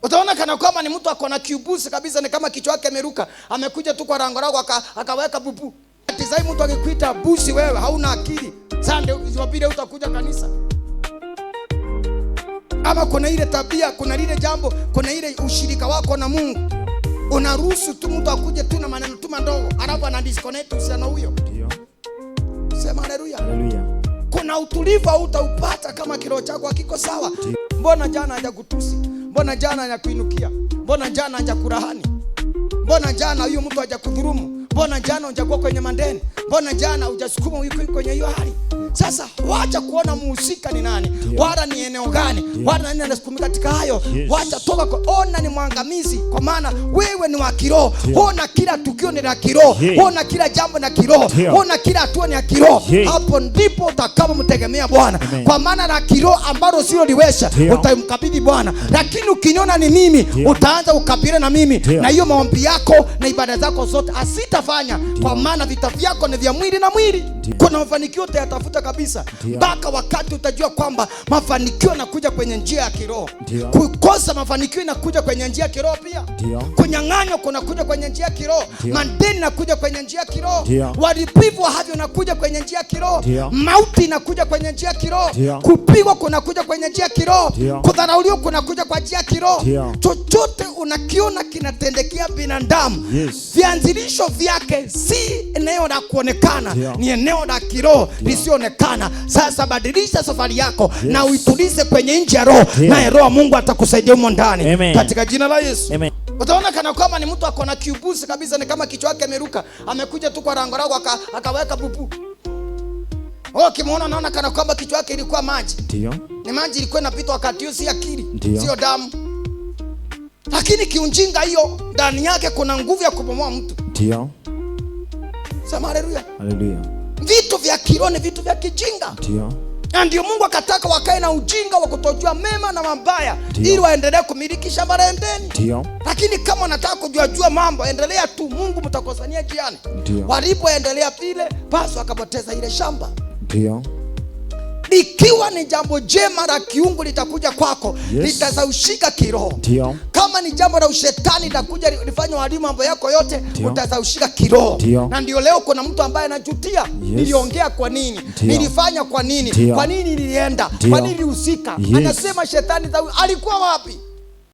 Utaona kana kwamba ni mtu akona kiubusi kabisa, ni kama kichwa yake ameruka, amekuja tu kwa rango lako akaweka bubu. Atizai mtu akikuita busi wewe hauna akili. Sande Jumapili utakuja kanisa. Ama kuna ile tabia, kuna lile jambo, kuna ile ushirika wako na Mungu. Unaruhusu tu mtu akuje tu na maneno tu madogo, alafu ana disconnect usiana huyo. Ndio. Sema haleluya. Haleluya. Kuna utulivu utaupata kama kiroho chako hakiko sawa. Mbona jana hajakutusi? Mbona jana hajakuinukia? Mbona jana hajakurahani? Mbona jana huyo mtu hajakudhulumu? Mbona jana hujakuwa kwenye mandeni? Mbona jana hujasukuma wiko kwenye hiyo hali? Sasa wacha kuona muhusika ni nani, wala ni eneo gani, wala nani anasukumika katika hayo. Wacha toka ona ni mwangamizi, kwa maana wewe ni wa kiroho. Ona kila tukio ni la kiroho, ona kila jambo na kiroho, ona kila hatua ni ya kiroho. Hapo ndipo utakapomtegemea Bwana, kwa maana la kiroho ambalo sio liweza utamkabidhi Bwana. Lakini ukiniona ni mimi, utaanza ukabila na mimi, na hiyo maombi yako na ibada zako zote asitafanya, kwa maana vita vyako ni vya mwili na mwili. Kuna mafanikio utayatafuta kabisa, mpaka wakati utajua kwamba mafanikio yanakuja kwenye njia ya kiroho. Kukosa mafanikio inakuja kwenye njia ya kiroho pia. Kunyang'anywa kunakuja kwenye njia ya kiroho. Madeni inakuja kwenye njia ya kiroho. Uharibifu wa havyo unakuja kwenye njia ya kiroho. Mauti inakuja kwenye njia ya kiroho. Kupigwa kunakuja kwenye njia ya kiroho. Kudharauliwa kunakuja kwa njia ya kiroho. Chochote unakiona kinatendekea binadamu, vianzilisho vyake si eneo la kuonekana, ni eneo la kiroho lisionekana. Sasa badilisha safari yako na uitulize kwenye nje ya roho, na roho Mungu atakusaidia humo ndani katika jina la Yesu. Amen. Utaona kana kwamba ni mtu akona kiubusi kabisa, ni kama kichwa yake ameruka, amekuja tu kwa rango lako akaweka bubu. Kimuona naona kana kwamba kichwa yake ilikuwa maji. Ndio. Ni maji ilikuwa inapita wakati huo, si akili, sio damu. Lakini kiunjinga hiyo ndani yake kuna nguvu ya kubomoa mtu. Ndio. Sema haleluya. Haleluya. Vitu vya kiroho ni vitu vya kijinga. Ndio. Na ndio Mungu akataka wakae na ujinga wa kutojua mema na mabaya, ili waendelee kumiliki shamba la Edeni. Ndio. Lakini kama unataka kujua mambo, endelea tu, Mungu mtakosania jiani. Walipoendelea vile, basi wakapoteza ile shamba. Ndio. Ikiwa ni jambo jema la kiungu litakuja kwako, litazaushika kiroho. Kama ni jambo la ushetani litakuja lifanye walimu mambo yako yote, utazaushika kiroho. Na ndio leo kuna mtu ambaye anajutia, niliongea kwa nini? Nilifanya kwa nini? Kwa nini nilienda? Kwa nini nilihusika? Anasema shetani alikuwa wapi?